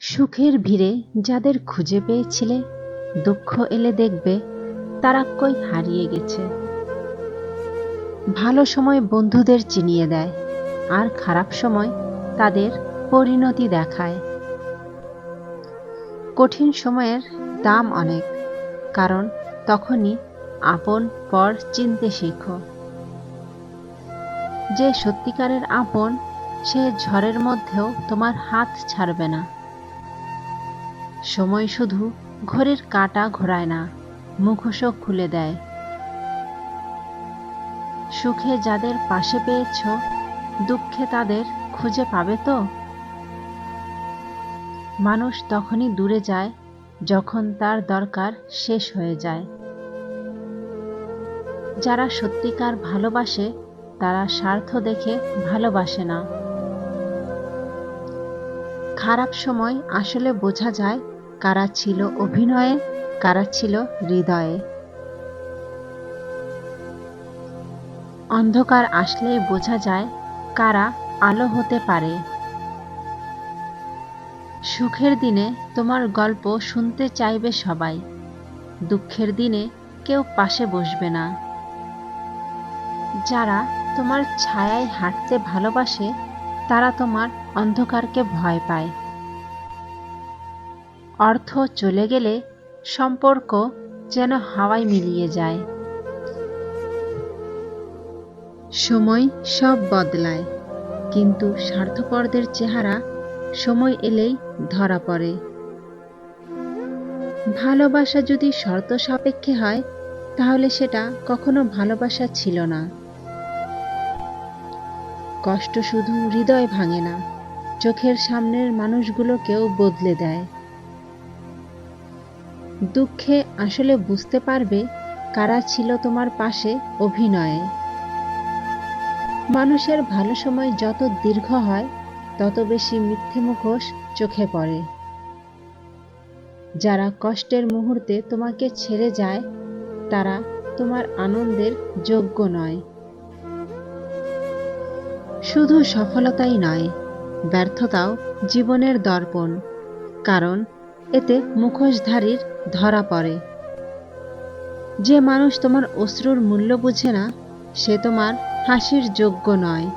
সুখের ভিড়ে যাদের খুঁজে পেয়েছিলে, দুঃখ এলে দেখবে তারা কই হারিয়ে গেছে। ভালো সময় বন্ধুদের চিনিয়ে দেয়, আর খারাপ সময় তাদের পরিণতি দেখায়। কঠিন সময়ের দাম অনেক, কারণ তখনই আপন পর চিনতে শেখো। যে সত্যিকারের আপন, সে ঝড়ের মধ্যেও তোমার হাত ছাড়বে না। সময় শুধু ঘড়ির কাঁটা ঘোরায় না, মুখোশও খুলে দেয়। সুখে যাদের পাশে পেয়েছ, দুঃখে তাদের খুঁজে পাবে তো? মানুষ তখনই দূরে যায় যখন তার দরকার শেষ হয়ে যায়। যারা সত্যিকার ভালোবাসে তারা স্বার্থ দেখে ভালোবাসে না। খারাপ সময় আসলে বোঝা যায় কারা ছিল অভিনয়ে, কারা ছিল হৃদয়ে। অন্ধকার আসলেই বোঝা যায় কারা আলো হতে পারে। সুখের দিনে তোমার গল্প শুনতে চাইবে সবাই, দুঃখের দিনে কেউ পাশে বসবে না। যারা তোমার ছায়ায় হাঁটতে ভালোবাসে তারা তোমার অন্ধকারকে ভয় পায়। অর্থ চলে গেলে সম্পর্ক যেন হাওয়ায় মিলিয়ে যায়। সময় সব বদলায়, কিন্তু স্বার্থপরদের চেহারা সময় এলেই ধরা পড়ে। ভালোবাসা যদি শর্ত সাপেক্ষে হয়, তাহলে সেটা কখনো ভালোবাসা ছিল না। কষ্ট শুধু হৃদয় ভাঙে না, চোখের সামনের মানুষগুলোকেও বদলে দেয়। দুঃখে আসলে বুঝতে পারবে কারা ছিল তোমার পাশে অভিনয়ে। মানুষের ভালো সময় যত দীর্ঘ হয়, তত বেশি মিথ্যে মুখোশ চোখে পড়ে। যারা কষ্টের মুহূর্তে তোমাকে ছেড়ে যায়, তারা তোমার আনন্দের যোগ্য নয়। শুধু সফলতাই নয়, ব্যর্থতাও জীবনের দর্পণ, কারণ এতে মুখোশধারীর ধরা পড়ে। যে মানুষ তোমার অশ্রুর মূল্য বুঝে না, সে তোমার হাসির যোগ্য নয়।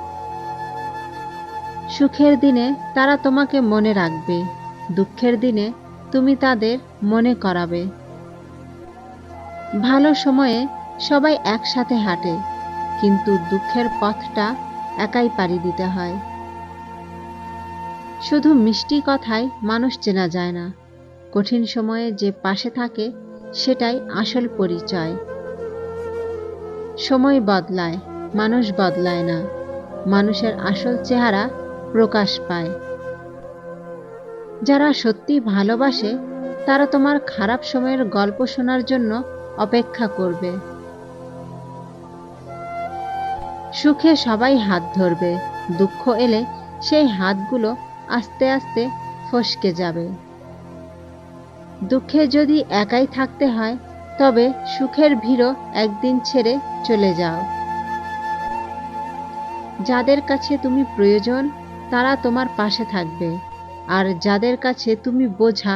সুখের দিনে তারা তোমাকে মনে রাখবে, দুঃখের দিনে তুমি তাদের মনে করাবে। ভালো সময়ে সবাই একসাথে হাঁটে, কিন্তু দুঃখের পথটা একাই পাড়ি দিতে হয়। শুধু মিষ্টি কথায় মানুষ চেনা যায় না, কঠিন সময়ে যে পাশে থাকে সেটাই আসল পরিচয়। সময় বদলায়, মানুষ বদলায় না। মানুষের আসল চেহারা প্রকাশ পায়। যারা সত্যি ভালোবাসে তারা তোমার খারাপ সময়ের গল্প শোনার জন্য অপেক্ষা করবে। সুখে সবাই হাত ধরবে, দুঃখ এলে সেই হাতগুলো আস্তে আস্তে ফসকে যাবে। দুঃখে যদি একাই থাকতে হয়, তবে সুখের ভিড়ও একদিন ছেড়ে চলে যাও। যাদের কাছে তুমি প্রয়োজন তারা তোমার পাশে থাকবে, আর যাদের কাছে তুমি বোঝা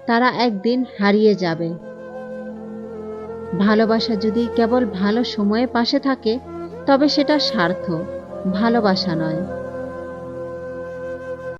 তারা একদিন হারিয়ে যাবে। ভালোবাসা যদি কেবল ভালো সময়ে পাশে থাকে, তবে সেটা স্বার্থ, ভালোবাসা নয়।